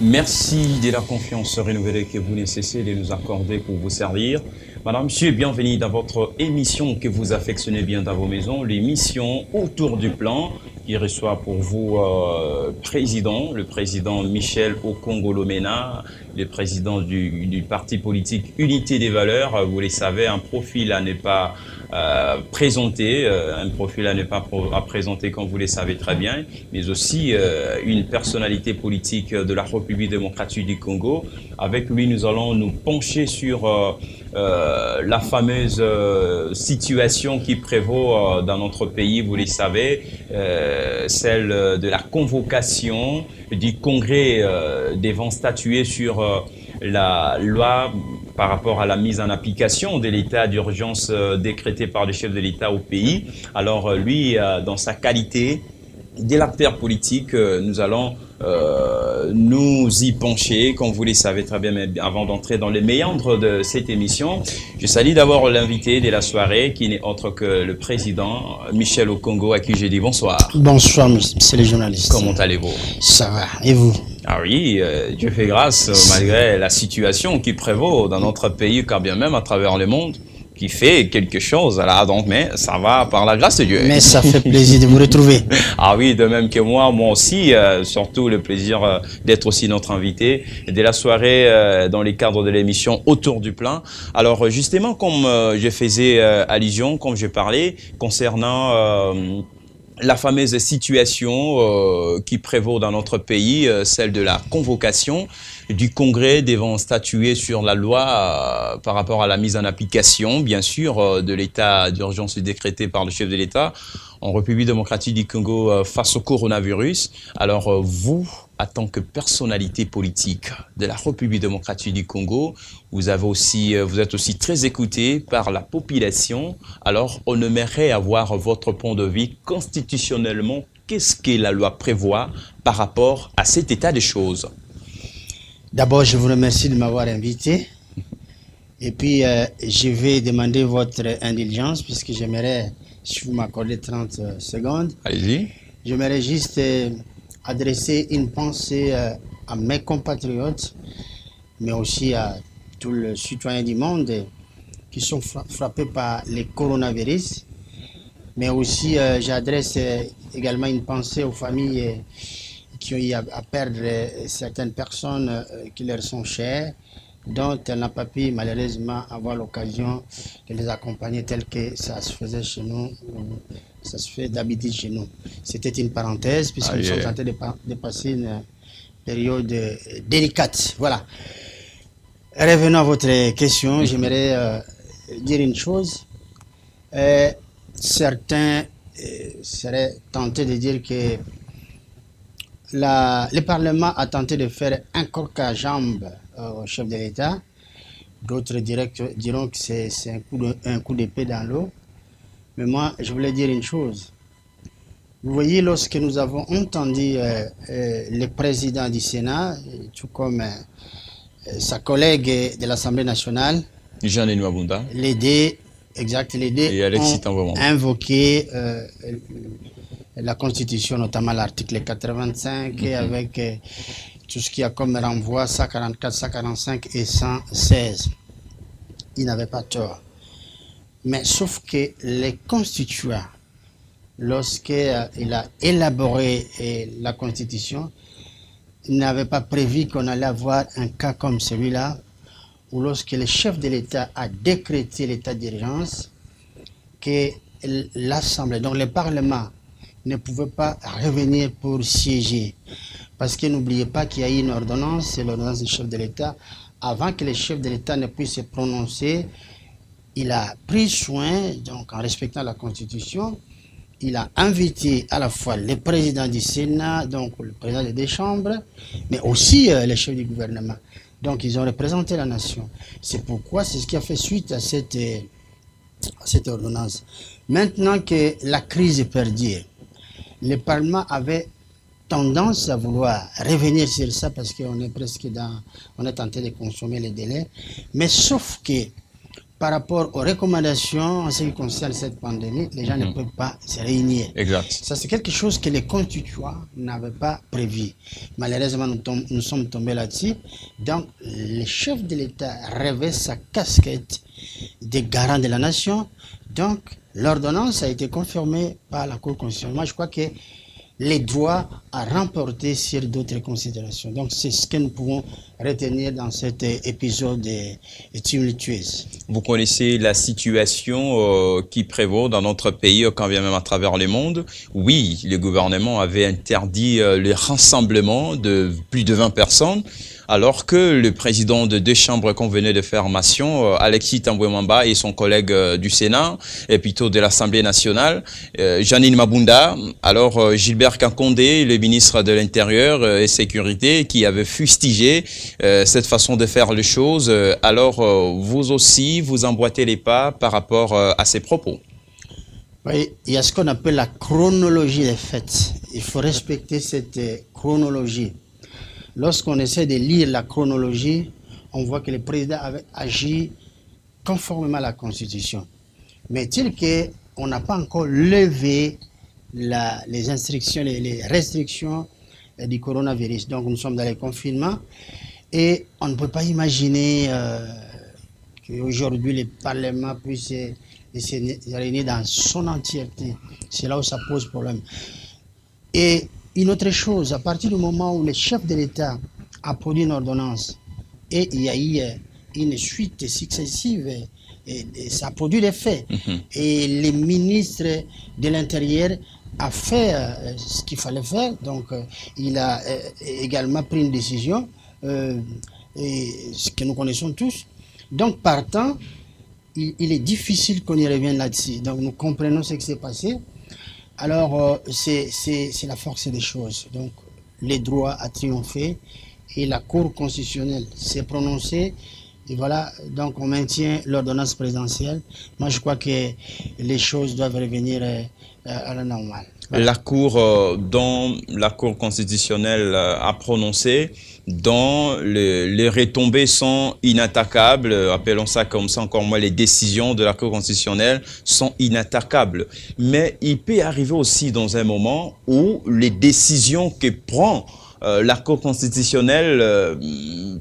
Merci de la confiance renouvelée que vous ne cessez de nous accorder pour vous servir. Madame, Monsieur, bienvenue dans votre émission que vous affectionnez bien dans vos maisons, l'émission Autour du plan, qui reçoit pour vous le président Michel Okongolomena, le président du parti politique Unité des Valeurs. Vous le savez, un profil à ne pas présenter, un profil à ne pas à présenter comme vous le savez très bien, mais aussi une personnalité politique de la République démocratique du Congo. Avec lui, nous allons nous pencher sur la fameuse situation qui prévaut dans notre pays, vous le savez, celle de la convocation du Congrès devant statuer sur la loi par rapport à la mise en application de l'état d'urgence décrété par le chef de l'État au pays. Alors lui, dans sa qualité d'acteur politique, nous allons nous y pencher, comme vous le savez très bien, mais avant d'entrer dans les méandres de cette émission, je salue d'abord l'invité de la soirée, qui n'est autre que le président Michel Okongo, à qui j'ai dit bonsoir. Bonsoir, monsieur le journaliste. Comment allez-vous? Ça va, et vous? Ah oui, Dieu fait grâce, malgré la situation qui prévaut dans notre pays, car bien même à travers le monde, qui fait quelque chose là, donc mais ça va par la grâce de Dieu. Mais ça fait plaisir de vous retrouver. Ah oui, de même que moi aussi, surtout le plaisir d'être aussi notre invité de la soirée dans les cadres de l'émission Autour du plan. Alors justement, comme je faisais allusion, comme je parlais, concernant la fameuse situation qui prévaut dans notre pays, celle de la convocation du Congrès devant statuer sur la loi par rapport à la mise en application, bien sûr, de l'état d'urgence décrété par le chef de l'État en République démocratique du Congo face au coronavirus. Alors vous, en tant que personnalité politique de la République démocratique du Congo, vous êtes aussi très écouté par la population. Alors on aimerait avoir votre point de vue constitutionnellement. Qu'est-ce que la loi prévoit par rapport à cet état des choses? D'abord, je vous remercie de m'avoir invité. Et puis, je vais demander votre indulgence puisque j'aimerais, si vous m'accordez 30 secondes, allez-y. J'aimerais juste adresser une pensée à mes compatriotes, mais aussi à tous les citoyens du monde qui sont frappés par le coronavirus. Mais aussi, j'adresse également une pensée aux familles qui ont eu à perdre certaines personnes qui leur sont chères, dont elle n'a pas pu malheureusement avoir l'occasion de les accompagner tel que ça se faisait chez nous, ça se fait d'habitude chez nous. C'était une parenthèse puisque nous sommes en train de passer une période délicate. Voilà. Revenons à votre question, j'aimerais dire une chose. Certains seraient tentés de dire que le Parlement a tenté de faire un corps à jambes au chef de l'État. D'autres diront que c'est un coup d'épée dans l'eau. Mais moi, je voulais dire une chose. Vous voyez, lorsque nous avons entendu le président du Sénat, tout comme sa collègue de l'Assemblée nationale, Jean Nwabunda, les deux ont invoqué la Constitution, notamment l'article 85, avec tout ce qu'il y a comme renvoi, 144, 145 et 116. Il n'avait pas tort. Mais sauf que les constituants, lorsqu'il a élaboré la Constitution, il n'avait pas prévu qu'on allait avoir un cas comme celui-là, où lorsque le chef de l'État a décrété l'état d'urgence, que l'Assemblée, donc le Parlement, ne pouvait pas revenir pour siéger. Parce que n'oubliez pas qu'il y a eu une ordonnance, c'est l'ordonnance du chef de l'État. Avant que le chef de l'État ne puisse se prononcer, il a pris soin, donc en respectant la Constitution, il a invité à la fois le président du Sénat, donc le président des deux chambres, mais aussi le chef du gouvernement. Donc ils ont représenté la nation. C'est pourquoi, c'est ce qui a fait suite à cette ordonnance. Maintenant que la crise est perdue, le Parlement avait tendance à vouloir revenir sur ça parce qu'on est presque on est tenté de consommer les délais. Mais sauf que par rapport aux recommandations en ce qui concerne cette pandémie, les gens ne peuvent pas se réunir. Exact. Ça, c'est quelque chose que les constituants n'avaient pas prévu. Malheureusement, nous sommes tombés là-dessus. Donc, le chef de l'État revêt sa casquette de garant de la nation. Donc, l'ordonnance a été confirmée par la Cour constitutionnelle. Moi, je crois que les droits à remporter sur d'autres considérations. Donc, c'est ce que nous pouvons retenir dans cet épisode tumultueux. Vous connaissez la situation qui prévaut dans notre pays, quand bien même à travers le monde. Oui, le gouvernement avait interdit le rassemblement de plus de 20 personnes, alors que le président de deux chambres qu'on venait de formation, Alexis Tambwe-Mwamba, et son collègue du Sénat, et plutôt de l'Assemblée nationale, Janine Mabunda, alors Gilbert Kankondé, le ministre de l'Intérieur et Sécurité, qui avait fustigé cette façon de faire les choses. Alors, vous aussi, vous emboîtez les pas par rapport à ces propos. Oui, il y a ce qu'on appelle la chronologie des faits. Il faut respecter cette chronologie. Lorsqu'on essaie de lire la chronologie, on voit que le président avait agi conformément à la Constitution. Mais est-il qu'on n'a pas encore levé les instructions, les restrictions du coronavirus. Donc nous sommes dans les confinements et on ne peut pas imaginer qu'aujourd'hui le Parlement puisse se réunir dans son entièreté. C'est là où ça pose problème. Et une autre chose, à partir du moment où le chef de l'État a produit une ordonnance et il y a eu une suite successive et ça a produit des faits. Et le ministre de l'Intérieur a fait ce qu'il fallait faire, donc il a également pris une décision, et ce que nous connaissons tous. Donc partant, il est difficile qu'on y revienne là-dessus. Donc nous comprenons ce qui s'est passé. Alors c'est la force des choses. Donc les droits a triomphé et la Cour constitutionnelle s'est prononcée. Et voilà, donc on maintient l'ordonnance présidentielle. Moi, je crois que les choses doivent revenir à la normale. Voilà. La Cour, dont la Cour constitutionnelle a prononcé, dont les retombées sont inattaquables, appelons ça comme ça, encore moins les décisions de la Cour constitutionnelle sont inattaquables. Mais il peut arriver aussi dans un moment où les décisions que prend la Cour constitutionnelle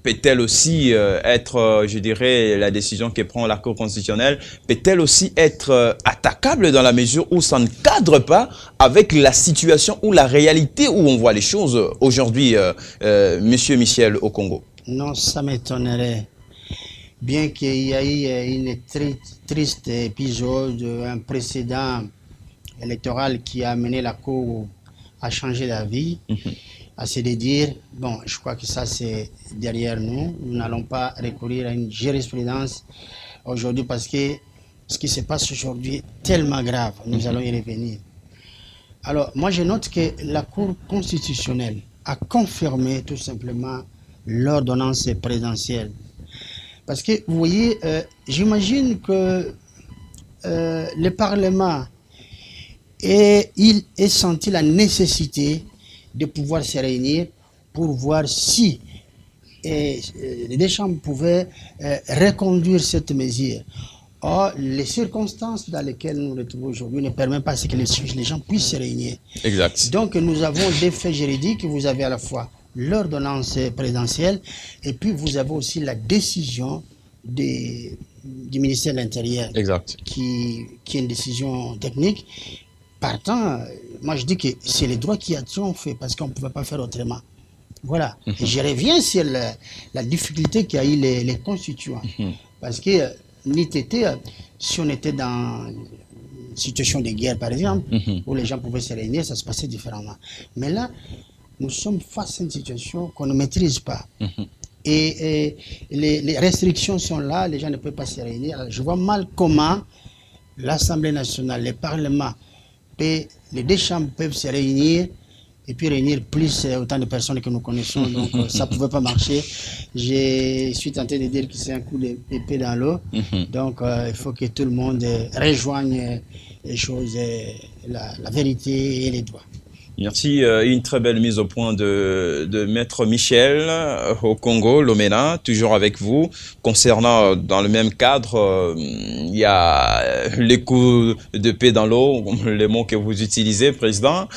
peut-elle aussi être, je dirais, la décision que prend la Cour constitutionnelle, peut-elle aussi être attaquable dans la mesure où ça ne cadre pas avec la situation ou la réalité où on voit les choses aujourd'hui, Monsieur Michel au Congo? Non, ça m'étonnerait. Bien qu'il y ait eu une triste épisode, un précédent électoral qui a amené la Cour à changer d'avis, assez de dire, bon, je crois que ça c'est derrière nous. Nous n'allons pas recourir à une jurisprudence aujourd'hui parce que ce qui se passe aujourd'hui est tellement grave. Nous allons y revenir. Alors, moi je note que la Cour constitutionnelle a confirmé tout simplement l'ordonnance présidentielle. Parce que, vous voyez, j'imagine que le Parlement il ait senti la nécessité de pouvoir se réunir pour voir si les deux chambres pouvaient reconduire cette mesure. Or, les circonstances dans lesquelles nous nous retrouvons aujourd'hui ne permettent pas que les gens puissent se réunir. Exact. Donc, nous avons des faits juridiques. Vous avez à la fois l'ordonnance présidentielle et puis vous avez aussi la décision du ministère de l'Intérieur. Exact. Qui est une décision technique. Partant, moi je dis que c'est les droits qui ont triomphé parce qu'on ne pouvait pas faire autrement. Voilà. Et je reviens sur la difficulté qu'a eu les constituants. Parce que si on était dans une situation de guerre, par exemple, où les gens pouvaient se réunir, ça se passait différemment. Mais là, nous sommes face à une situation qu'on ne maîtrise pas. Et les restrictions sont là, les gens ne peuvent pas se réunir. Alors, je vois mal comment l'Assemblée nationale, le Parlement, les deux chambres peuvent se réunir et puis réunir plus autant de personnes que nous connaissons. Donc ça ne pouvait pas marcher. Je suis tenté de dire que c'est un coup d'épée dans l'eau. Donc il faut que tout le monde rejoigne les choses, la vérité et les droits. Merci. Une très belle mise au point de Maître Michel au Congo, Lomena, toujours avec vous. Concernant, dans le même cadre, il y a les coups de paix dans l'eau, les mots que vous utilisez, Président.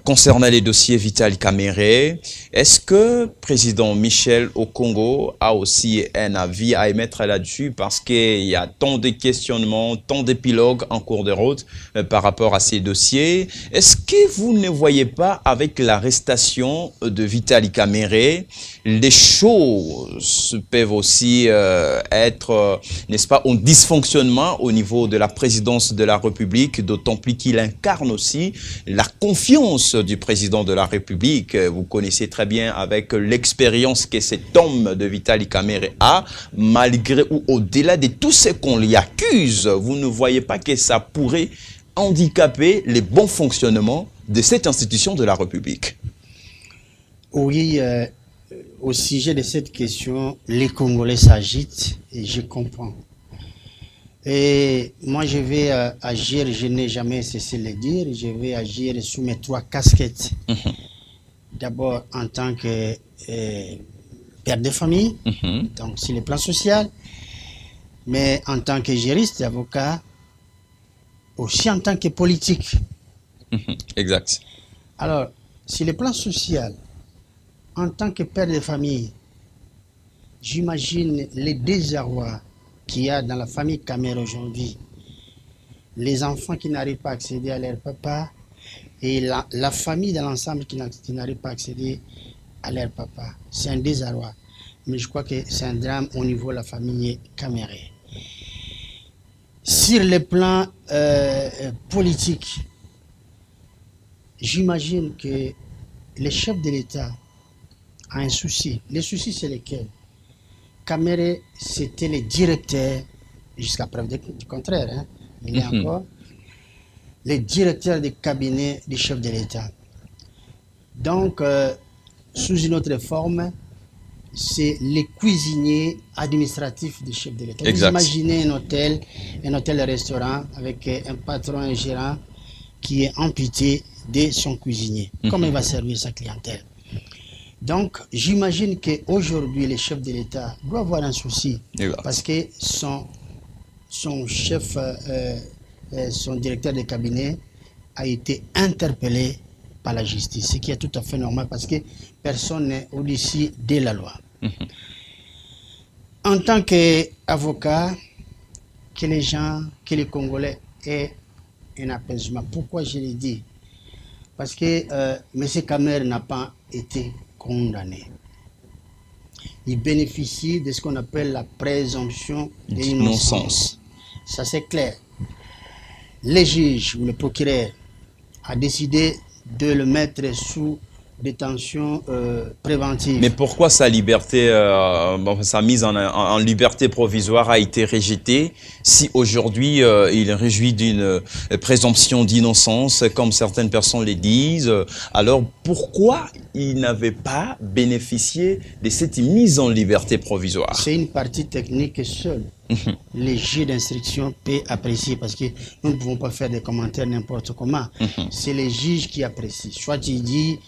Concernant les dossiers Vital Kamerhe, est-ce que Président Michel au Congo a aussi un avis à émettre là-dessus parce qu'il y a tant de questionnements, tant d'épilogues en cours de route par rapport à ces dossiers? Est-ce que vous ne voyez pas avec l'arrestation de Vital Kamerhe, les choses peuvent aussi être, n'est-ce pas, un dysfonctionnement au niveau de la présidence de la République, d'autant plus qu'il incarne aussi la confiance du président de la République. Vous connaissez très bien avec l'expérience que cet homme de Vital Kamerhe a, malgré ou au-delà de tout ce qu'on lui accuse, vous ne voyez pas que ça pourrait handicaper le bon fonctionnement de cette institution de la République? Oui, au sujet de cette question, les Congolais s'agitent et je comprends. Et moi, je vais agir, je n'ai jamais cessé de le dire, je vais agir sous mes 3 casquettes. D'abord, en tant que père de famille, donc sur le plan social, mais en tant que juriste, avocat, aussi en tant que politique. Exact. Alors, sur le plan social, en tant que père de famille, j'imagine les désarrois qu'il y a dans la famille Kamerhe aujourd'hui. Les enfants qui n'arrivent pas à accéder à leur papa et la famille dans l'ensemble qui n'arrive pas à accéder à leur papa. C'est un désarroi. Mais je crois que c'est un drame au niveau de la famille Kamerhe. Sur le plan politique, j'imagine que le chef de l'État a un souci. Le souci, c'est lequel? Kamerhe, c'était le directeur, jusqu'à preuve du contraire, hein, il est encore, le directeur du cabinet du chef de l'État. Donc, sous une autre forme, c'est le cuisinier administratif du chef de l'État. Vous imaginez un hôtel-restaurant avec un patron, un gérant qui est amputé de son cuisinier. Comment il va servir sa clientèle? Donc, j'imagine qu'aujourd'hui, le chef de l'État doit avoir un souci parce que son chef, son directeur de cabinet a été interpellé par la justice, ce qui est tout à fait normal parce que personne n'est au-dessus de la loi. En tant qu'avocat, que les Congolais aient un apaisement. Pourquoi je l'ai dit? Parce que M. Kamerhe n'a pas été condamné. Il bénéficie de ce qu'on appelle la présomption d'innocence. Ça, c'est clair. Le juge ou le procureur a décidé de le mettre sous détention préventive. Mais pourquoi sa liberté, sa mise en liberté provisoire a été rejetée si aujourd'hui il réjouit d'une présomption d'innocence, comme certaines personnes le disent? Alors pourquoi il n'avait pas bénéficié de cette mise en liberté provisoire? C'est une partie technique que seul les juges d'instruction peuvent apprécier parce que nous ne pouvons pas faire des commentaires n'importe comment. C'est les juges qui apprécient. Soit il dit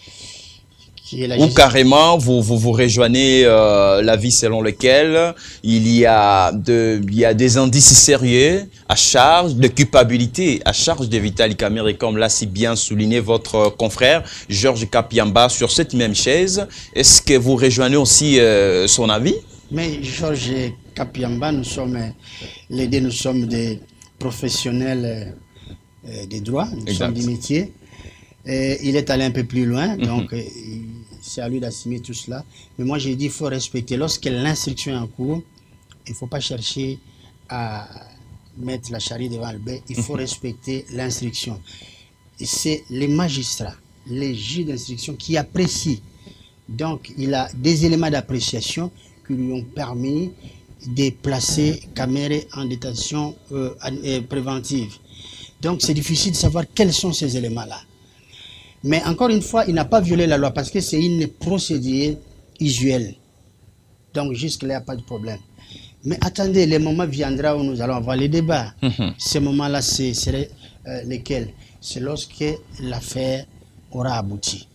ou carrément, vous rejoignez l'avis selon lequel il y a des indices sérieux à charge de culpabilité, à charge de Vital Kamerhe, comme l'a si bien souligné votre confrère Georges Kapiamba sur cette même chaise. Est-ce que vous rejoignez aussi son avis? Mais Georges Kapiamba, les deux, nous sommes des professionnels des droits, nous sommes du métier. Et il est allé un peu plus loin, donc c'est à lui d'assumer tout cela. Mais moi, j'ai dit qu'il faut respecter. Lorsque l'instruction est en cours, il ne faut pas chercher à mettre la charrue devant le bœuf, il faut respecter l'instruction. Et c'est les magistrats, les juges d'instruction qui apprécient. Donc, il a des éléments d'appréciation qui lui ont permis de placer Kamerhe en détention préventive. Donc, c'est difficile de savoir quels sont ces éléments-là. Mais encore une fois, il n'a pas violé la loi parce que c'est une procédure usuelle. Donc jusque-là, il n'y a pas de problème. Mais attendez, le moment viendra où nous allons avoir les débats. Ces moments-là, c'est lesquels? C'est lorsque l'affaire aura abouti.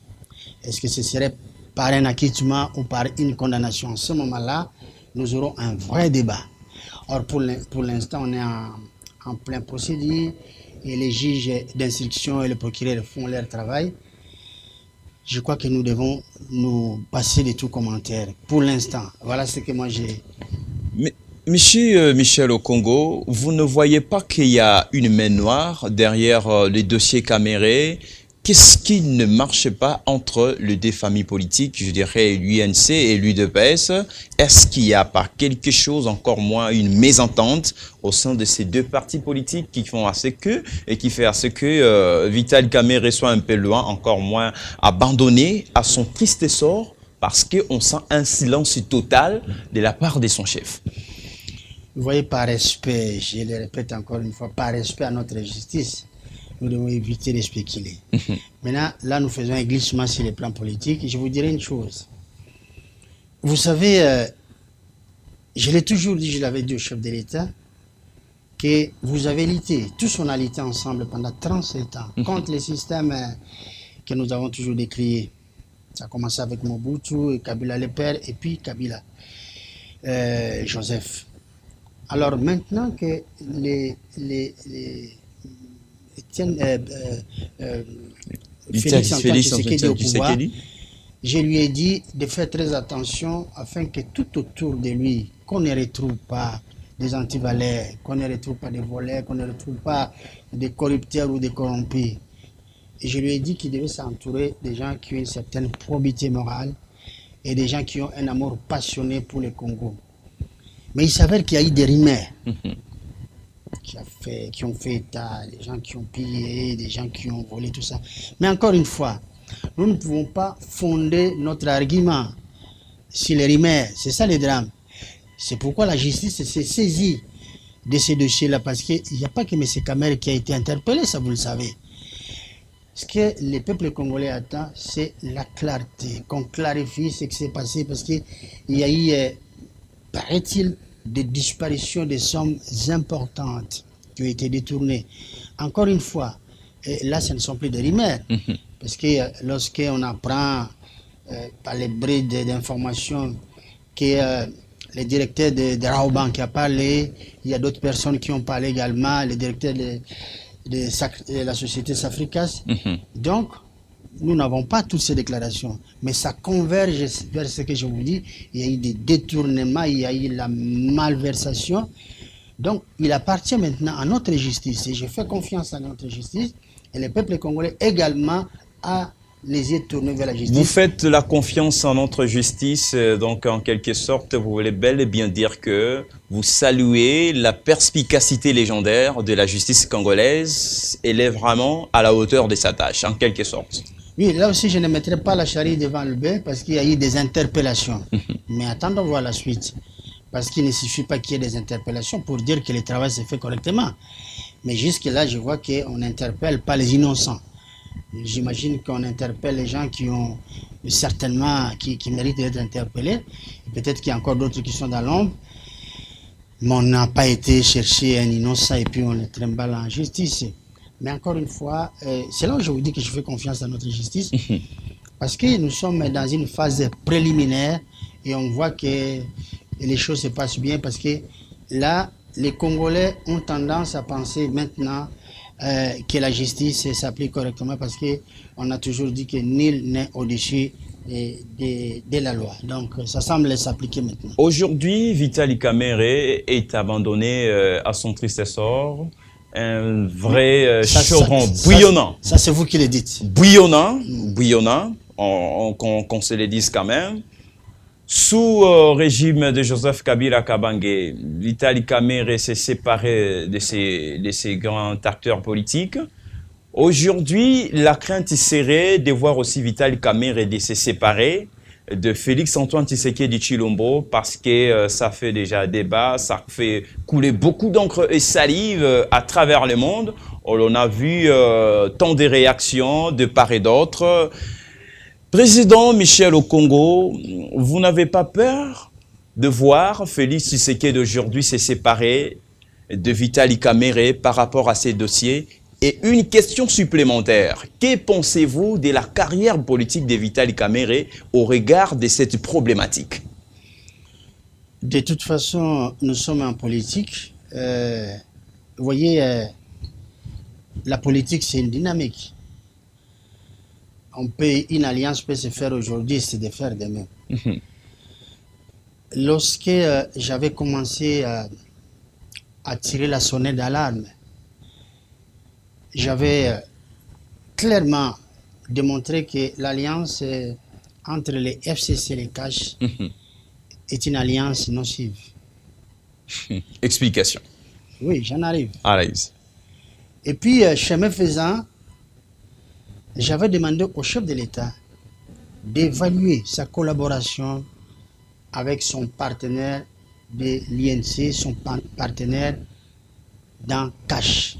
Est-ce que ce serait par un acquittement ou par une condamnation? En ce moment-là, nous aurons un vrai débat. Or, pour l'instant, on est en plein procédure et les juges d'instruction et le procureur font leur travail. Je crois que nous devons nous passer de tout commentaire. Pour l'instant, voilà ce que moi j'ai... Mais, Monsieur Michel Okongo, vous ne voyez pas qu'il y a une main noire derrière les dossiers Caméré? Qu'est-ce qui ne marche pas entre les deux familles politiques, je dirais l'UNC et l'UDPS? Est-ce qu'il n'y a pas quelque chose, encore moins une mésentente au sein de ces deux partis politiques qui font à ce que, et qui fait à ce que Vital Caméré soit un peu loin, encore moins abandonné à son triste sort, parce qu'on sent un silence total de la part de son chef? Vous voyez, par respect, je le répète encore une fois, par respect à notre justice, nous devons éviter de spéculer. Maintenant, là, nous faisons un glissement sur le plan politique. Et je vous dirai une chose. Vous savez, je l'ai toujours dit, je l'avais dit au chef de l'État, que vous avez lutté, tous on a lutté ensemble pendant 37 ans contre les systèmes que nous avons toujours décriés. Ça a commencé avec Mobutu, et Kabila le père, et puis Kabila, Joseph. Alors maintenant que Félix Antoine Tshisekedi au pouvoir, je lui ai dit de faire très attention afin que tout autour de lui, qu'on ne retrouve pas des antivaleurs, qu'on ne retrouve pas des voleurs, qu'on ne retrouve pas des corrupteurs ou des corrompus. Et je lui ai dit qu'il devait s'entourer des gens qui ont une certaine probité morale et des gens qui ont un amour passionné pour le Congo. Mais il s'avère qu'il y a eu des rumeurs qui ont fait état, des gens qui ont pillé, des gens qui ont volé, tout ça. Mais encore une fois, nous ne pouvons pas fonder notre argument sur les rumeurs. C'est ça le drame. C'est pourquoi la justice s'est saisie de ces dossiers-là, parce qu'il n'y a pas que M. Caméré qui a été interpellé, ça vous le savez. Ce que le peuple congolais attend, c'est la clarté, qu'on clarifie ce qui s'est passé, parce qu'il y a eu, paraît-il, des disparitions de sommes importantes qui ont été détournées. Encore une fois, là, ce ne sont plus des rumeurs, parce que lorsqu'on apprend par les brides d'informations que le directeur de Raoban qui a parlé, il y a d'autres personnes qui ont parlé également, le directeur de la société Safricas. Donc, nous n'avons pas toutes ces déclarations, mais ça converge vers ce que je vous dis. Il y a eu des détournements, il y a eu la malversation. Donc, il appartient maintenant à notre justice, et je fais confiance à notre justice, et le peuple congolais également a les yeux tournés vers la justice. Vous faites la confiance en notre justice, donc en quelque sorte, vous voulez bel et bien dire que vous saluez la perspicacité légendaire de la justice congolaise. Elle est vraiment à la hauteur de sa tâche, en quelque sorte. Oui, là aussi, je ne mettrai pas la charrue devant le bœuf parce qu'il y a eu des interpellations. Mais attendons voir la suite. Parce qu'il ne suffit pas qu'il y ait des interpellations pour dire que le travail s'est fait correctement. Mais jusque-là, je vois qu'on n'interpelle pas les innocents. J'imagine qu'on interpelle les gens qui ont certainement, qui méritent d'être interpellés. Peut-être qu'il y a encore d'autres qui sont dans l'ombre. Mais on n'a pas été chercher un innocent et puis on le trimballe en justice. Mais encore une fois, c'est là où je vous dis que je fais confiance à notre justice. Parce que nous sommes dans une phase préliminaire et on voit que les choses se passent bien. Parce que là, les Congolais ont tendance à penser maintenant que la justice s'applique correctement, parce qu'on a toujours dit que nul n'est au-dessus de la loi. Donc ça semble s'appliquer maintenant. Aujourd'hui, Vital Caméré est abandonné à son triste sort. Un vrai choron bouillonnant. Ça c'est vous qui le dites. Bouillonnant, qu'on se le dise quand même. Sous régime de Joseph Kabila Kabange, Vital Caméré s'est séparé de ces grands acteurs politiques. Aujourd'hui, la crainte serait de voir aussi Vital Caméré de se séparer de Félix Antoine Tshisekedi Tshilombo, parce que ça fait déjà débat, ça fait couler beaucoup d'encre et salive à travers le monde. On a vu tant de réactions de part et d'autre. Président Michel Okongo, vous n'avez pas peur de voir Félix Tshisekedi d'aujourd'hui se séparer de Vital Caméré par rapport à ces dossiers Et une question supplémentaire. Que pensez-vous de la carrière politique de Vitali Kamere au regard de cette problématique? De toute façon, nous sommes en politique. Vous voyez, la politique, c'est une dynamique. Une alliance peut se faire aujourd'hui, c'est de faire demain. Lorsque j'avais commencé à tirer la sonnette d'alarme, j'avais clairement démontré que l'alliance entre les FCC et les CACH est une alliance nocive. Explication. Oui, j'en arrive. Allez-y. Et puis, chemin faisant, j'avais demandé au chef de l'État d'évaluer sa collaboration avec son partenaire de l'INC, son partenaire dans CACH.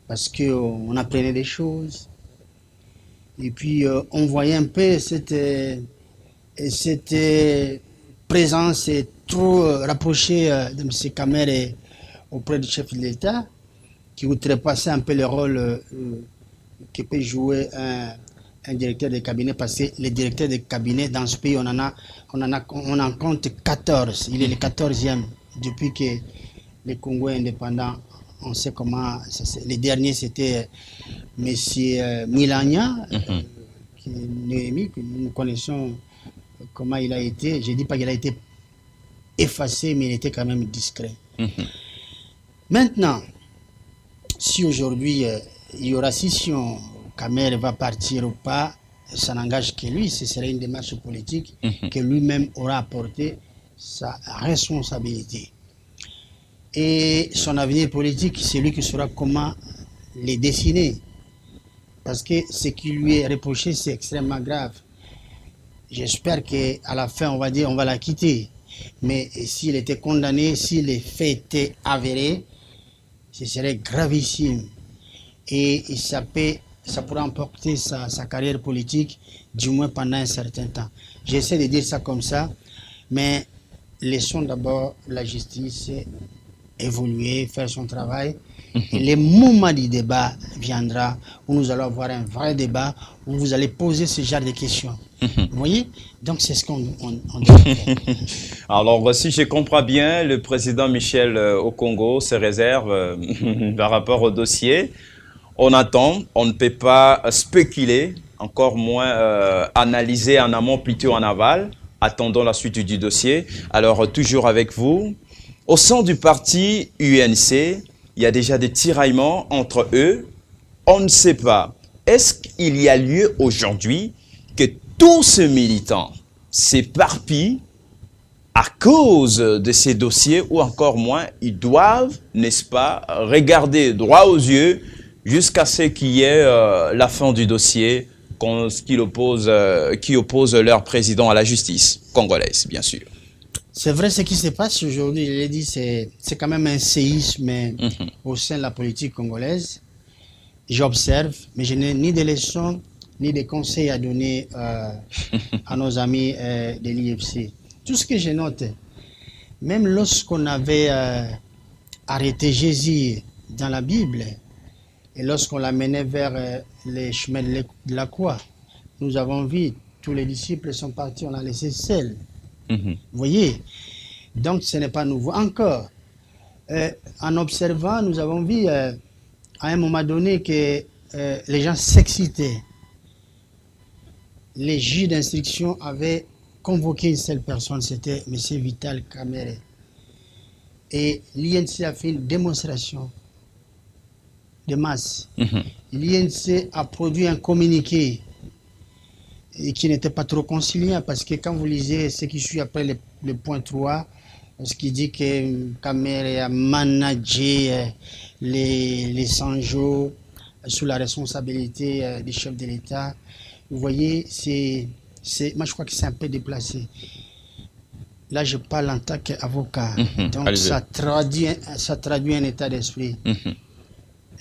Parce qu'on apprenait des choses. Et puis, on voyait un peu cette présence trop rapprochée de M. Kamere auprès du chef de l'État, qui outrepassait un peu le rôle que peut jouer un directeur de cabinet, parce que les directeurs de cabinet dans ce pays, on en compte 14. Il est le 14e depuis que le Congo est indépendant. On sait comment. Les derniers, c'était M. Milania, qui est Néhémie, que nous connaissons comment il a été. Je ne dis pas qu'il a été effacé, mais il était quand même discret. Maintenant, si aujourd'hui il y aura scission, Kamere va partir ou pas, ça n'engage que lui, ce serait une démarche politique que lui-même aura apporté sa responsabilité. Et son avenir politique, c'est lui qui saura comment les dessiner. Parce que ce qui lui est reproché, c'est extrêmement grave. J'espère qu'à la fin, on va dire on va la quitter. Mais s'il était condamné, si les faits étaient avérés, ce serait gravissime. Et ça pourrait emporter sa carrière politique, du moins pendant un certain temps. J'essaie de dire ça comme ça, mais laissons d'abord la justice évoluer, faire son travail. Et le moment du débat viendra où nous allons avoir un vrai débat, où vous allez poser ce genre de questions. Vous voyez? Donc c'est ce qu'on doit faire. Alors, si je comprends bien, le président Michel au Congo se réserve par rapport au dossier. On attend, on ne peut pas spéculer, encore moins analyser en amont, plutôt en aval. Attendons la suite du dossier. Alors, toujours avec vous, au sein du parti UNC, il y a déjà des tiraillements entre eux. On ne sait pas. Est-ce qu'il y a lieu aujourd'hui que tous ces militants s'éparpillent à cause de ces dossiers, ou encore moins, ils doivent, n'est-ce pas, regarder droit aux yeux jusqu'à ce qu'il y ait la fin du dossier qui oppose leur président à la justice congolaise, bien sûr. C'est vrai, ce qui se passe aujourd'hui, je l'ai dit, c'est quand même un séisme au sein de la politique congolaise. J'observe, mais je n'ai ni de leçons, ni de conseils à donner à nos amis de l'IFC. Tout ce que je note, même lorsqu'on avait arrêté Jésus dans la Bible, et lorsqu'on l'amenait vers les chemins de la croix, nous avons vu, tous les disciples sont partis, on l'a laissé seul. Vous voyez? Donc ce n'est pas nouveau. Encore, en observant, nous avons vu à un moment donné que les gens s'excitaient. Les juges d'instruction avaient convoqué une seule personne, c'était M. Vital Kamere. Et l'INC a fait une démonstration de masse. L'INC a produit un communiqué et qui n'était pas trop conciliant, parce que quand vous lisez ce qui suit après le point 3, ce qui dit que Kamere a managé les 100 jours sous la responsabilité du chef de l'État, vous voyez, moi je crois que c'est un peu déplacé. Là je parle en tant qu'avocat, donc ça traduit un état d'esprit.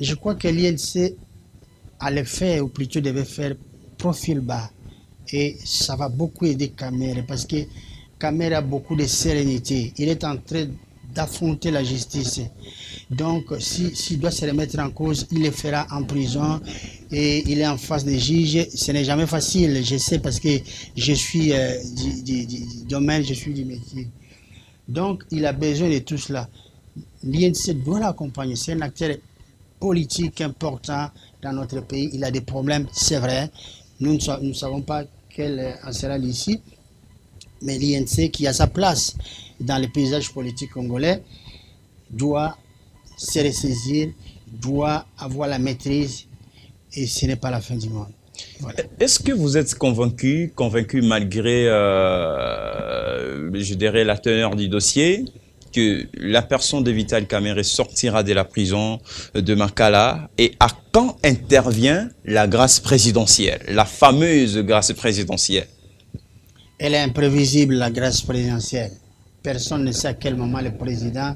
Je crois que l'INC allait faire, ou plutôt devait faire, profil bas. Et ça va beaucoup aider Kamere, parce que Kamere a beaucoup de sérénité. Il est en train d'affronter la justice. Donc, s'il doit se remettre en cause, il le fera en prison et il est en face des juges. Ce n'est jamais facile, je sais, parce que je suis du domaine, je suis du métier. Donc, il a besoin de tout cela. L'INC doit l'accompagner. C'est un acteur politique important dans notre pays. Il a des problèmes, c'est vrai. Nous ne savons pas quelle en sera l'issue. Mais l'INC, qui a sa place dans le paysage politique congolais, doit se ressaisir, doit avoir la maîtrise, et ce n'est pas la fin du monde. Voilà. Est-ce que vous êtes convaincu malgré, je dirais, la teneur du dossier, que la personne de Vital Kamerhe sortira de la prison de Makala, et à quand intervient la grâce présidentielle, la fameuse grâce présidentielle? Elle est imprévisible, la grâce présidentielle. Personne ne sait à quel moment le président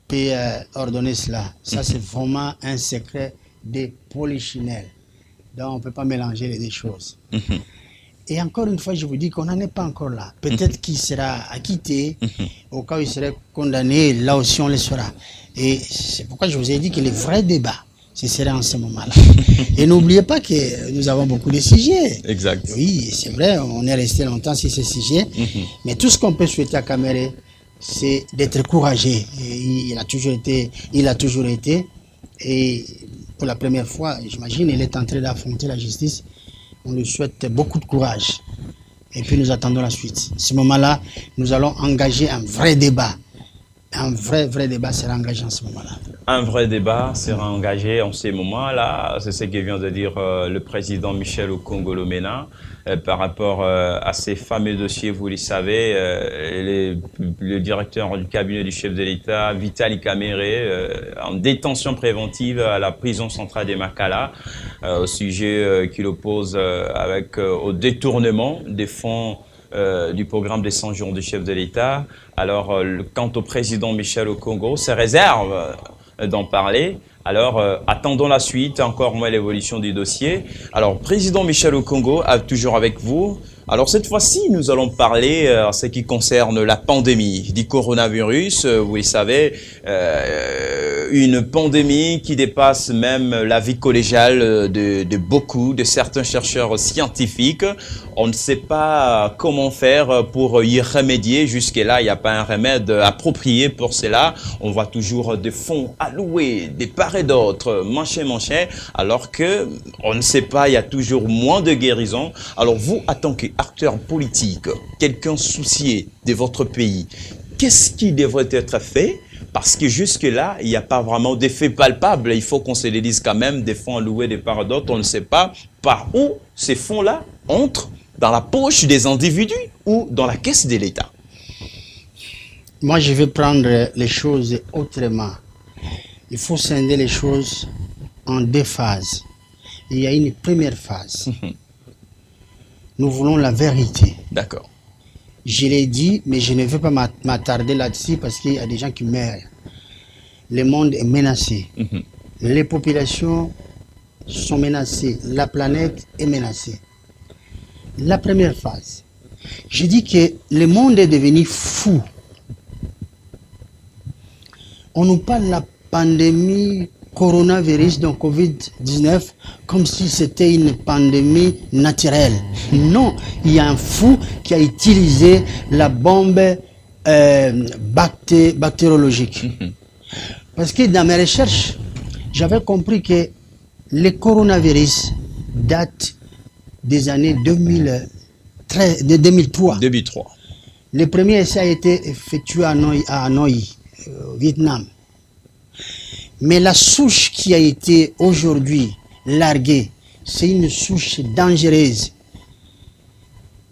peut ordonner cela. Ça, c'est vraiment un secret de polichinelle. Donc, on ne peut pas mélanger les deux choses. Et encore une fois, je vous dis qu'on n'en est pas encore là. Peut-être qu'il sera acquitté, au cas où il serait condamné, là aussi on le saura. Et c'est pourquoi je vous ai dit que le vrai débat, ce serait en ce moment-là. Et n'oubliez pas que nous avons beaucoup de sujets. Exact. Oui, c'est vrai, on est resté longtemps sur ces sujets. Mais tout ce qu'on peut souhaiter à Kamerhe, c'est d'être courageux. Et il a toujours été. Et pour la première fois, j'imagine, il est en train d'affronter la justice. On lui souhaite beaucoup de courage. Et puis nous attendons la suite. À ce moment-là, nous allons engager un vrai débat. Un vrai débat sera engagé en ce moment-là. Un vrai débat sera engagé en ces moments-là. C'est ce que vient de dire le président Michel Okongolomena par rapport à ces fameux dossiers. Vous le savez, le directeur du cabinet du chef de l'État, Vital Kamerhe, en détention préventive à la prison centrale de Makala, au sujet qu'il oppose au détournement des fonds du programme des 100 jours du chef de l'État. Alors, quant au président Michel Okongo, se réserve d'en parler. Alors, attendons la suite, encore moins l'évolution du dossier. Alors, président Michel Okongo, toujours avec vous. Alors, cette fois-ci, nous allons parler en ce qui concerne la pandémie du coronavirus. Vous le savez, une pandémie qui dépasse même la vie collégiale de certains chercheurs scientifiques. On ne sait pas comment faire pour y remédier. Jusque-là, il n'y a pas un remède approprié pour cela. On voit toujours des fonds alloués, des part et d'autres, manché, alors que on ne sait pas, il y a toujours moins de guérison. Alors vous, en tant qu'acteur politique, quelqu'un soucié de votre pays, qu'est-ce qui devrait être fait? Parce que jusque-là, il n'y a pas vraiment d'effet palpable. Il faut qu'on se le dise quand même, des fonds alloués, des part et d'autres. On ne sait pas par où ces fonds-là entrent, dans la poche des individus ou dans la caisse de l'État. Moi, je vais prendre les choses autrement. Il faut scinder les choses en deux phases. Il y a une première phase. Nous voulons la vérité. D'accord. Je l'ai dit, mais je ne veux pas m'attarder là-dessus parce qu'il y a des gens qui meurent. Le monde est menacé. Les populations sont menacées. La planète est menacée. La première phase. Je dis que le monde est devenu fou. On nous parle de la pandémie coronavirus, donc Covid-19, comme si c'était une pandémie naturelle. Non, il y a un fou qui a utilisé la bombe bactériologique. Parce que dans mes recherches, j'avais compris que le coronavirus date des années 2003. 2003. Le premier essai a été effectué à Hanoi, au Vietnam. Mais la souche qui a été aujourd'hui larguée, c'est une souche dangereuse.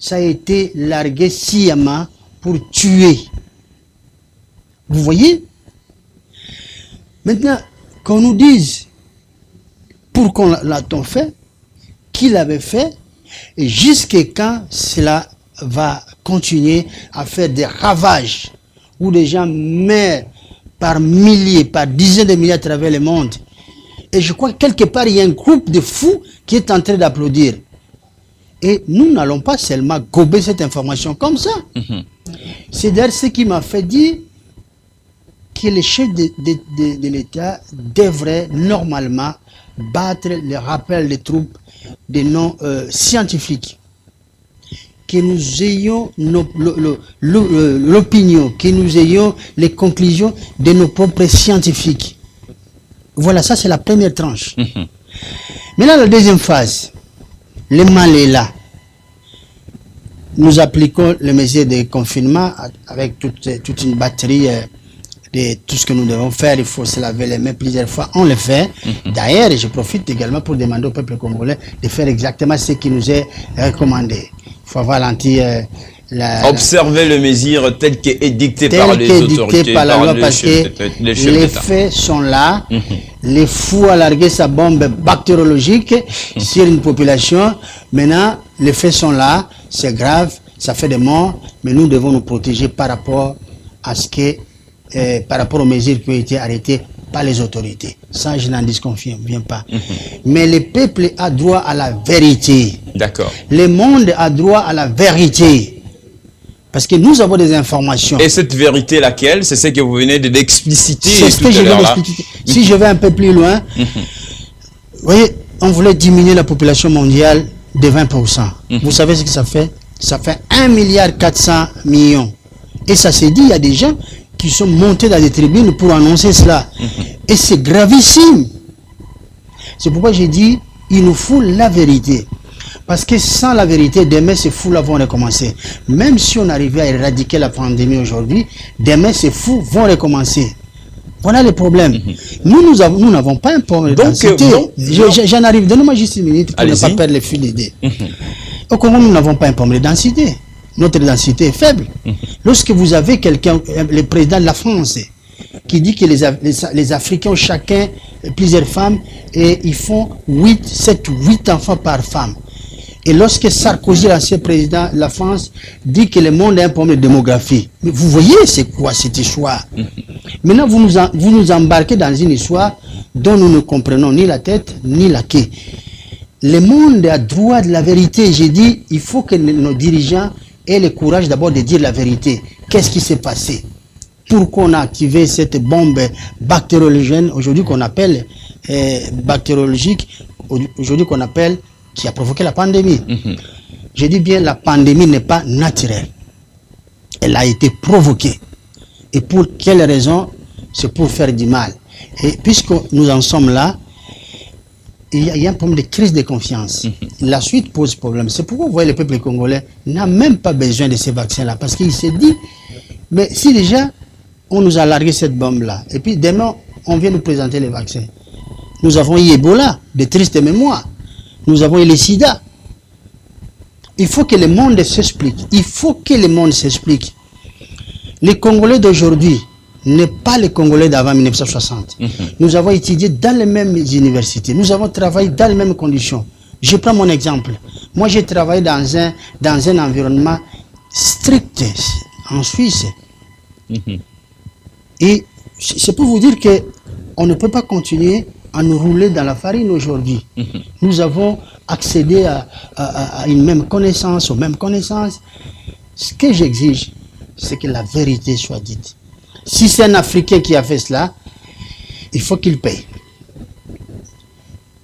Ça a été largué sciemment pour tuer. Vous voyez? Maintenant, qu'on nous dise pourquoi l'a-t-on fait, qui l'avait fait, et jusqu'à quand cela va continuer à faire des ravages où les gens meurent par milliers, par dizaines de milliers à travers le monde. Et je crois que quelque part, il y a un groupe de fous qui est en train d'applaudir. Et nous n'allons pas seulement gober cette information comme ça. C'est d'ailleurs ce qui m'a fait dire que les chefs de l'État devraient normalement battre le rappel des troupes des non-scientifiques. Que nous ayons l'opinion, que nous ayons les conclusions de nos propres scientifiques. Voilà, ça c'est la première tranche. Maintenant, la deuxième phase, le mal est là. Nous appliquons les mesures de confinement avec toute une batterie de tout ce que nous devons faire. Il faut se laver les mains plusieurs fois, on le fait. D'ailleurs, je profite également pour demander au peuple congolais de faire exactement ce qui nous est recommandé. Il faut avoir observer les mesures telles qu'édictées par les autorités, par la loi, parce que les faits sont là. Les fous a largué sa bombe bactériologique sur une population. Maintenant, les faits sont là. C'est grave, ça fait des morts, mais nous devons nous protéger par rapport à par rapport aux mesures qui ont été arrêtées par les autorités. Ça, je n'en disconfie bien pas. Mais le peuple a droit à la vérité. D'accord. Le monde a droit à la vérité. Parce que nous avons des informations. Et cette vérité, laquelle? C'est ce que vous venez d'expliciter. C'est ce que je viens d'expliquer. Si je vais un peu plus loin, vous voyez, on voulait diminuer la population mondiale de 20%. Vous savez ce que ça fait? Ça fait 1,4 milliard. Et ça s'est dit, il y a des gens qui sont montés dans des tribunes pour annoncer cela. Et c'est gravissime. C'est pourquoi j'ai dit, il nous faut la vérité. Parce que sans la vérité, demain ces fous-là vont recommencer. Même si on arrivait à éradiquer la pandémie aujourd'hui, demain ces fous vont recommencer. Voilà le problème. Nous n'avons pas un problème de densité. J'en arrive, donnez-moi juste une minute pour ne pas perdre le fil d'idée. Au Congo, nous n'avons pas un problème de densité. Notre densité est faible. Lorsque vous avez quelqu'un, le président de la France, qui dit que les Africains ont chacun plusieurs femmes et ils font 8 enfants par femme. Et lorsque Sarkozy, l'ancien président de la France, dit que le monde a un problème de démographie, mais vous voyez c'est quoi cette histoire? Maintenant, vous nous embarquez dans une histoire dont nous ne comprenons ni la tête ni la queue. Le monde a droit de la vérité. J'ai dit, il faut que nos dirigeants aient le courage d'abord de dire la vérité. Qu'est-ce qui s'est passé? Pourquoi on a activé cette bombe bactériologique, aujourd'hui qu'on appelle bactériologique, aujourd'hui qu'on appelle, qui a provoqué la pandémie. Je dis bien, la pandémie n'est pas naturelle. Elle a été provoquée. Et pour quelle raison? C'est pour faire du mal. Et puisque nous en sommes là, il y a un problème de crise de confiance. La suite pose problème. C'est pourquoi vous voyez le peuple congolais n'a même pas besoin de ces vaccins-là. Parce qu'il s'est dit, mais si déjà on nous a largué cette bombe-là, et puis demain on vient nous présenter les vaccins. Nous avons eu Ebola, de tristes mémoires. Nous avons eu le sida. Il faut que le monde s'explique. Il faut que le monde s'explique. Les Congolais d'aujourd'hui n'est pas les Congolais d'avant 1960. Nous avons étudié dans les mêmes universités. Nous avons travaillé dans les mêmes conditions. Je prends mon exemple. Moi, j'ai travaillé dans un environnement strict en Suisse. Et c'est pour vous dire qu'on ne peut pas continuer à nous rouler dans la farine aujourd'hui. Nous avons accédé à une même connaissance, aux mêmes connaissances. Ce que j'exige, c'est que la vérité soit dite. Si c'est un Africain qui a fait cela, il faut qu'il paye.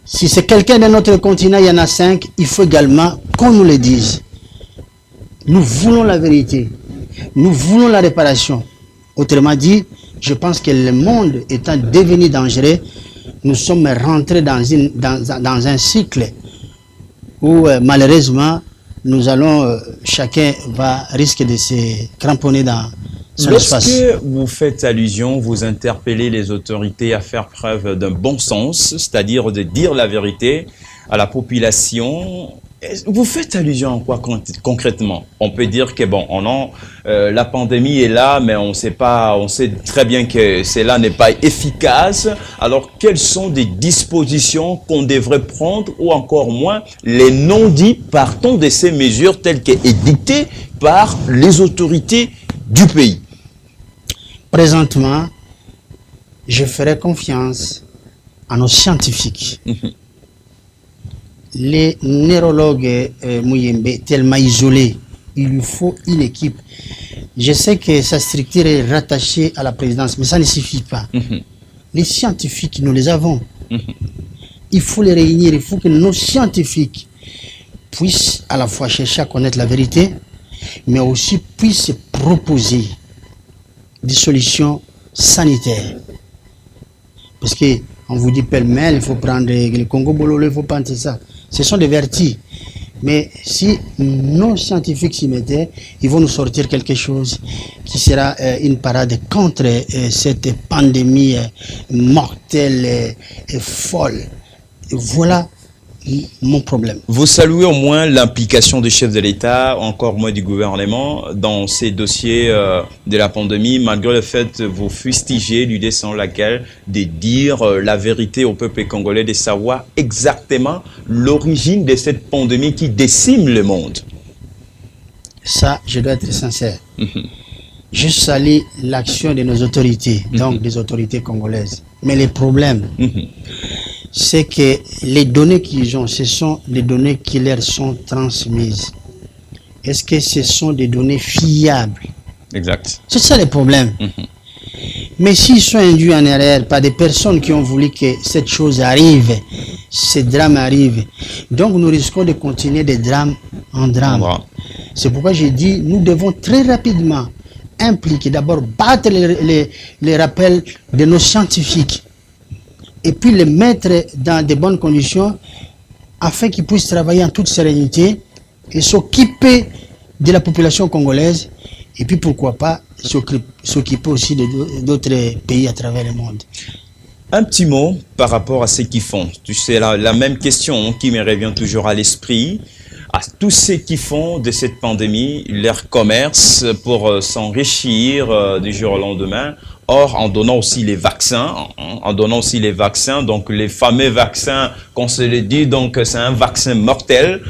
Si c'est quelqu'un de notre continent, il y en a 5, il faut également qu'on nous le dise. Nous voulons la vérité. Nous voulons la réparation. Autrement dit, je pense que le monde étant devenu dangereux, nous sommes rentrés dans un cycle où malheureusement, nous allons, chacun risque de se cramponner dans son espace. Lorsque vous faites allusion, vous interpellez les autorités à faire preuve d'un bon sens, c'est-à-dire de dire la vérité à la population. Vous faites allusion à quoi concrètement? On peut dire que bon, la pandémie est là, mais on sait très bien que cela n'est pas efficace. Alors, quelles sont des dispositions qu'on devrait prendre, ou encore moins les non-dits partant de ces mesures telles qu'édictées par les autorités du pays? Présentement, je ferai confiance à nos scientifiques. Les neurologues Mouyembe, tellement isolés, il lui faut une équipe. Je sais que sa structure est rattachée à la présidence, mais ça ne suffit pas. Les scientifiques, nous les avons. Il faut les réunir, il faut que nos scientifiques puissent à la fois chercher à connaître la vérité, mais aussi puissent proposer des solutions sanitaires. Parce qu'on vous dit pêle-mêle, il faut prendre le Congo Bololo, il faut prendre ça. Ce sont des vertus. Mais si nos scientifiques s'y mettaient, ils vont nous sortir quelque chose qui sera une parade contre cette pandémie mortelle et folle. Et voilà mon problème. Vous saluez au moins l'implication du chef de l'État, encore moins du gouvernement, dans ces dossiers de la pandémie, malgré le fait que vous fustigez l'idée sans laquelle de dire la vérité au peuple congolais, de savoir exactement l'origine de cette pandémie qui décime le monde. Ça, je dois être sincère. Je salue l'action de nos autorités, donc des autorités congolaises. Mais les problèmes, c'est que les données qu'ils ont, ce sont les données qui leur sont transmises. Est-ce que ce sont des données fiables? Exact. C'est ça le problème. Mais s'ils sont induits en erreur par des personnes qui ont voulu que cette chose arrive, ce drame arrive, donc nous risquons de continuer de drame en drame. C'est pourquoi j'ai dit, nous devons très rapidement impliquer, d'abord battre les rappels de nos scientifiques, et puis les mettre dans de bonnes conditions afin qu'ils puissent travailler en toute sérénité et s'occuper de la population congolaise et puis pourquoi pas s'occuper aussi d'autres pays à travers le monde. Un petit mot par rapport à ce qu'ils font. Tu sais, la même question qui me revient toujours à l'esprit. À tous ceux qui font de cette pandémie leur commerce pour s'enrichir du jour au lendemain. Or, en donnant aussi les vaccins, donc les fameux vaccins, qu'on se le dit, donc c'est un vaccin mortel.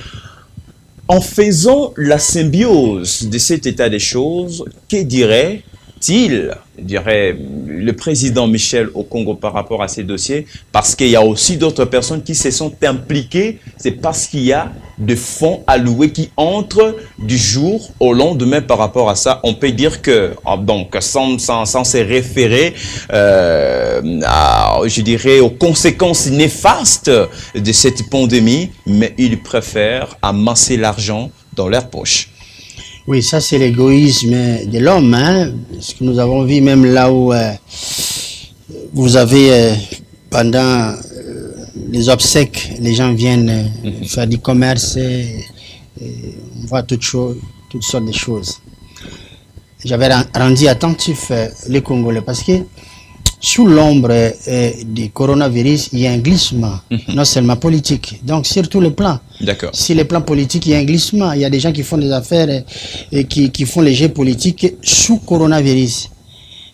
En faisant la symbiose de cet état des choses, que dirait-il, dirait le président Michel au Congo par rapport à ces dossiers? Parce qu'il y a aussi d'autres personnes qui se sont impliquées, c'est parce qu'il y a de fonds alloués qui entrent du jour au lendemain par rapport à ça. On peut dire que, donc, sans se référer, je dirais, aux conséquences néfastes de cette pandémie, mais ils préfèrent amasser l'argent dans leur poche. Oui, ça c'est l'égoïsme de l'homme, hein? Ce que nous avons vu même là où vous avez pendant les obsèques, les gens viennent faire du commerce et on voit toutes sortes de choses. J'avais rendu attentif les Congolais parce que sous l'ombre du coronavirus, il y a un glissement, non seulement politique, donc sur tous les plans. D'accord. Sur les plans politiques, il y a un glissement. Il y a des gens qui font des affaires et qui font les jeux politiques sous coronavirus.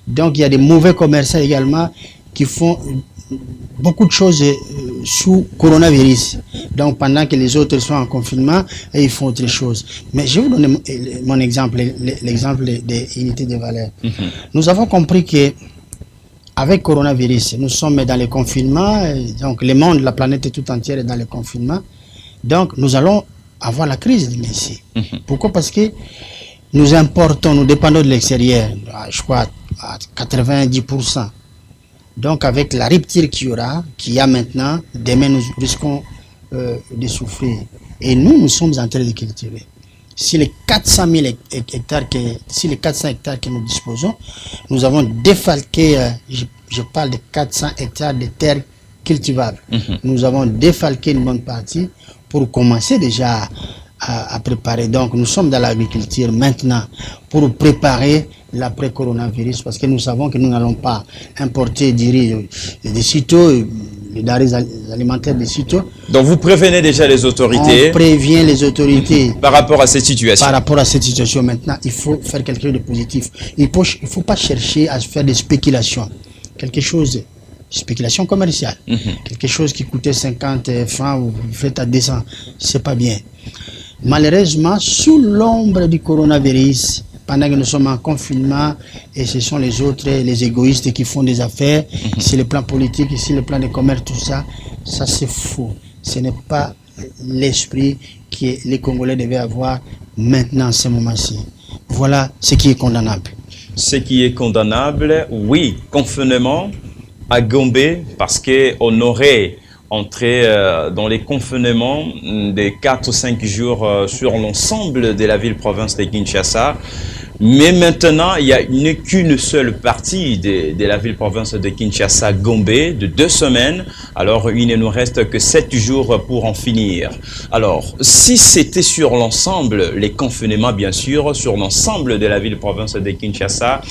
Donc il y a des mauvais commerçants également qui font beaucoup de choses sous coronavirus. Donc pendant que les autres sont en confinement, et ils font autre chose. Mais je vais vous donner mon exemple, l'exemple des unités de valeur. Nous avons compris que avec coronavirus, nous sommes dans le confinement, donc le monde, la planète tout entière est dans le confinement. Donc nous allons avoir la crise de l'INSEE. Pourquoi? Parce que nous importons, nous dépendons de l'extérieur, je crois à 90%. Donc avec la rupture qu'il y a maintenant, demain nous risquons de souffrir. Et nous sommes en train de cultiver. Si les 400 000 hectares que nous disposons, nous avons défalqué, je parle de 400 hectares de terres cultivables. Nous avons défalqué une bonne partie pour commencer déjà à préparer. Donc nous sommes dans l'agriculture maintenant pour préparer l'après-coronavirus parce que nous savons que nous n'allons pas importer du riz de sitôt, les denrées alimentaires de sitôt. Donc vous prévenez déjà les autorités. On prévient les autorités. Par rapport à cette situation. Par rapport à cette situation maintenant, il faut faire quelque chose de positif. Il ne faut pas chercher à faire des spéculations. Quelque chose, spéculation commerciale. Quelque chose qui coûtait 50 francs, vous faites à 200, c'est pas bien. Malheureusement, sous l'ombre du coronavirus, pendant que nous sommes en confinement, et ce sont les autres, les égoïstes qui font des affaires, sur le plan politique, sur le plan de commerce, tout ça, ça c'est faux. Ce n'est pas l'esprit que les Congolais devaient avoir maintenant, en ce moment-ci. Voilà ce qui est condamnable. Ce qui est condamnable, oui, confinement à Gombe, parce qu'on aurait entré dans les confinements de 4 ou 5 jours sur l'ensemble de la ville-province de Kinshasa. Mais maintenant, il n'y a qu'une seule partie de la ville-province de Kinshasa, Gombe, de 2 semaines. Alors, il ne nous reste que 7 jours pour en finir. Alors, si c'était sur l'ensemble, les confinements, bien sûr, sur l'ensemble de la ville-province de Kinshasa,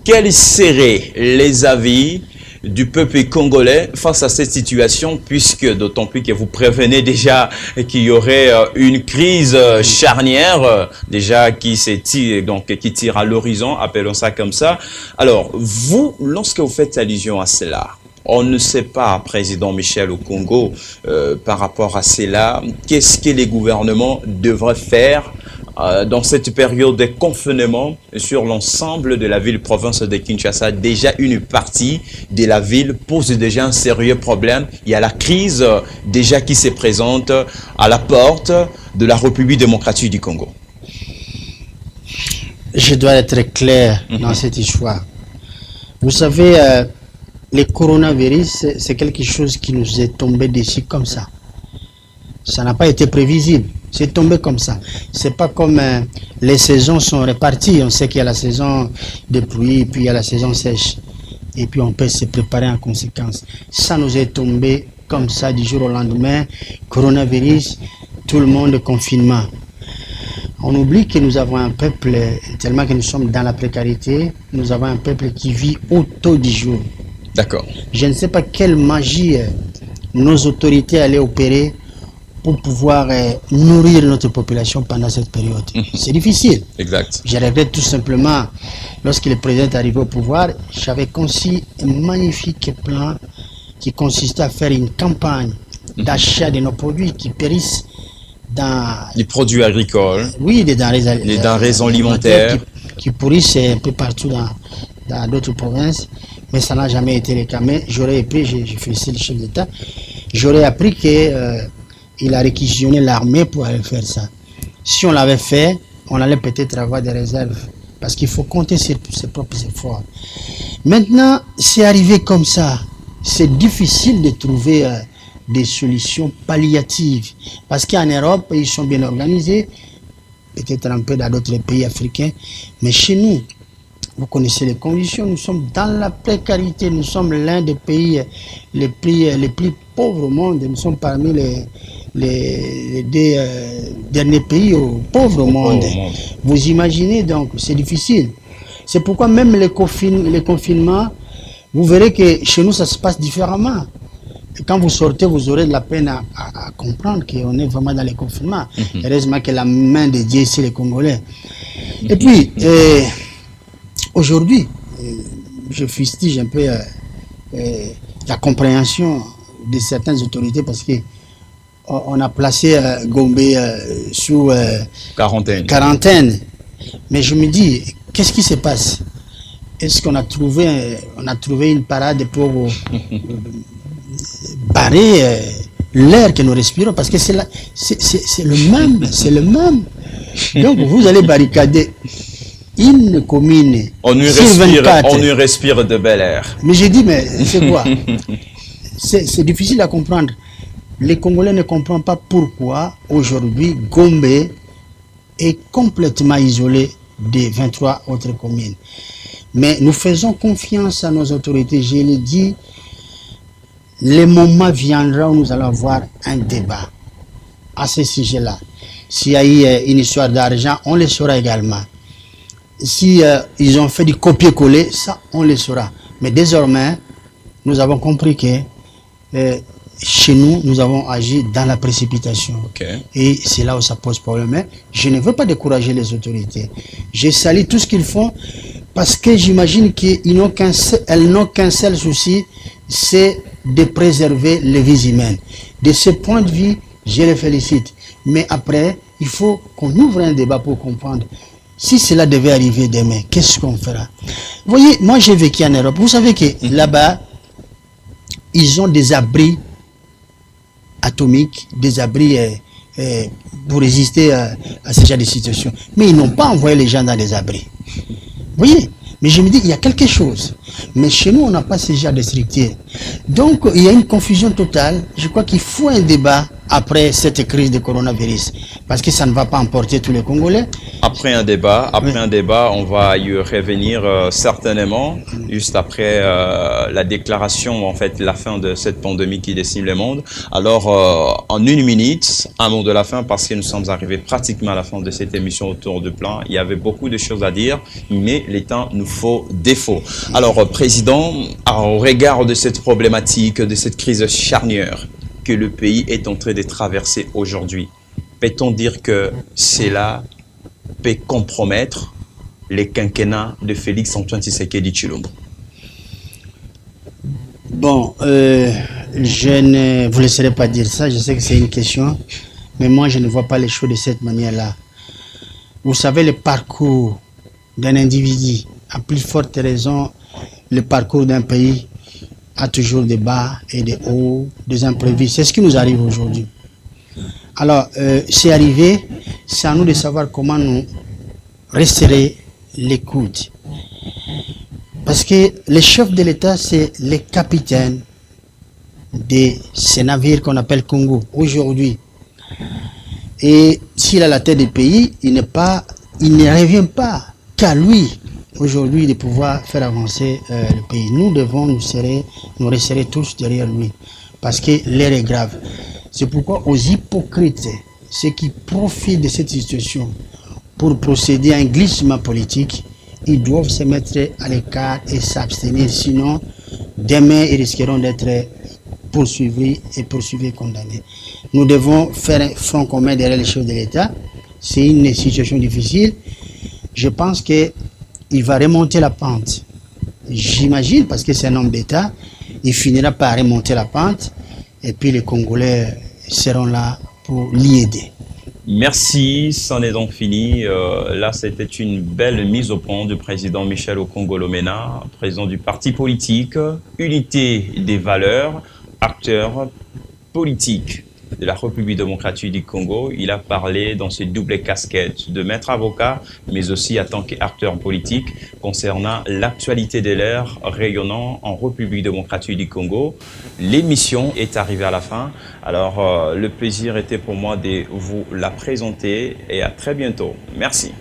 quels seraient les avis du peuple congolais face à cette situation, puisque d'autant plus que vous prévenez déjà qu'il y aurait une crise charnière déjà qui tire à l'horizon, appelons ça comme ça. Alors, vous, lorsque vous faites allusion à cela, on ne sait pas, Président Michel au Congo, par rapport à cela, qu'est-ce que les gouvernements devraient faire dans cette période de confinement sur l'ensemble de la ville-province de Kinshasa. Déjà, une partie de la ville pose déjà un sérieux problème. Il y a la crise déjà qui se présente à la porte de la République démocratique du Congo. Je dois être clair dans cette histoire. Vous savez, le coronavirus, c'est quelque chose qui nous est tombé dessus comme ça. Ça n'a pas été prévisible. C'est tombé comme ça. C'est pas comme les saisons sont réparties. On sait qu'il y a la saison de pluie, puis il y a la saison sèche. Et puis on peut se préparer en conséquence. Ça nous est tombé comme ça du jour au lendemain. Coronavirus, tout le monde confinement. On oublie que nous avons un peuple, tellement que nous sommes dans la précarité, nous avons un peuple qui vit au taux du jour. D'accord. Je ne sais pas quelle magie nos autorités allaient opérer pour pouvoir nourrir notre population pendant cette période. C'est difficile. Exact. Je regrette tout simplement, lorsque le président est arrivé au pouvoir, j'avais conçu un magnifique plan qui consistait à faire une campagne d'achat de nos produits qui périssent dans... Les produits agricoles. Oui, les denrées alimentaires. Qui pourrissent un peu partout dans d'autres provinces, mais ça n'a jamais été le cas. Mais j'aurais appris, j'ai félicité le chef d'État, j'aurais appris que... il a réquisitionné l'armée pour aller faire ça. Si on l'avait fait, on allait peut-être avoir des réserves. Parce qu'il faut compter sur ses propres efforts. Maintenant, c'est arrivé comme ça. C'est difficile de trouver des solutions palliatives. Parce qu'en Europe, ils sont bien organisés. Peut-être un peu dans d'autres pays africains. Mais chez nous, vous connaissez les conditions. Nous sommes dans la précarité. Nous sommes l'un des pays les plus pauvres au monde. Nous sommes parmi les deux derniers pays pauvres au monde. Vous imaginez donc, c'est difficile. C'est pourquoi même les confinements, vous verrez que chez nous, ça se passe différemment. Et quand vous sortez, vous aurez de la peine à comprendre qu'on est vraiment dans les confinements. Heureusement que la main de Dieu, c'est les Congolais. Et puis, aujourd'hui, je fustige un peu la compréhension de certaines autorités parce que on a placé Gombe sous quarantaine. Mais je me dis, qu'est-ce qui se passe? Est-ce qu'on a trouvé une parade pour barrer l'air que nous respirons? Parce que c'est le même. Donc vous allez barricader une commune. On y respire de bel air. Mais j'ai dit, mais c'est quoi? C'est difficile à comprendre. Les Congolais ne comprennent pas pourquoi aujourd'hui Gombe est complètement isolé des 23 autres communes. Mais nous faisons confiance à nos autorités. Je l'ai dit, le moment viendra où nous allons avoir un débat à ce sujet-là. S'il y a eu une histoire d'argent, on le saura également. Si ils ont fait du copier-coller, ça, on le saura. Mais désormais, nous avons compris que chez nous, nous avons agi dans la précipitation. Okay. Et c'est là où ça pose problème. Mais je ne veux pas décourager les autorités. Je salue tout ce qu'ils font parce que j'imagine qu'elles n'ont qu'un seul souci, c'est de préserver les vies humaines. De ce point de vue, je les félicite. Mais après, il faut qu'on ouvre un débat pour comprendre. Si cela devait arriver demain, qu'est-ce qu'on fera? Vous voyez, moi j'ai vécu en Europe. Vous savez que là-bas, ils ont des abris atomiques, des abris pour résister à ce genre de situation. Mais ils n'ont pas envoyé les gens dans des abris. Vous voyez? Mais je me dis, il y a quelque chose. Mais chez nous, on n'a pas ce genre de structure. Donc, il y a une confusion totale. Je crois qu'il faut un débat après cette crise de coronavirus. Parce que ça ne va pas emporter tous les Congolais. Après un débat, on va y revenir certainement, juste après la déclaration, en fait, la fin de cette pandémie qui décime le monde. Alors, en une minute, un mot de la fin, parce que nous sommes arrivés pratiquement à la fin de cette émission autour du plan. Il y avait beaucoup de choses à dire, mais le temps nous faut défaut. Alors, Président, au regard de cette problématique, de cette crise charnière que le pays est en train de traverser aujourd'hui, peut-on dire que cela peut compromettre les quinquennats de Félix-Antoine Tshisekedi Tshilombo? Bon, je ne vous laisserai pas dire ça, je sais que c'est une question, mais moi je ne vois pas les choses de cette manière-là. Vous savez, le parcours d'un individu, à plus forte raison, le parcours d'un pays a toujours des bas et des hauts, des imprévus. C'est ce qui nous arrive aujourd'hui. Alors, c'est arrivé, c'est à nous de savoir comment nous resserrer les coudes. Parce que les chefs de l'État, c'est les capitaines de ces navires qu'on appelle Congo aujourd'hui. Et s'il a la tête du pays, il ne revient pas qu'à lui aujourd'hui de pouvoir faire avancer le pays. Nous devons nous resserrer tous derrière lui. Parce que l'air est grave. C'est pourquoi aux hypocrites, ceux qui profitent de cette situation pour procéder à un glissement politique, ils doivent se mettre à l'écart et s'abstenir. Sinon, demain, ils risqueront d'être poursuivis et condamnés. Nous devons faire un front commun derrière les chefs de l'État. C'est une situation difficile. Je pense qu'il va remonter la pente. J'imagine, parce que c'est un homme d'État, il finira par remonter la pente et puis les Congolais seront là pour l'y aider. Merci, c'en est donc fini. Là, c'était une belle mise au point du président Michel Okongolomena, président du parti politique, Unité des valeurs, acteur politique de la République démocratique du Congo. Il a parlé dans ses doubles casquettes de maître avocat, mais aussi en tant qu'acteur politique concernant l'actualité de l'ère rayonnant en République démocratique du Congo. L'émission est arrivée à la fin. Alors, le plaisir était pour moi de vous la présenter et à très bientôt. Merci.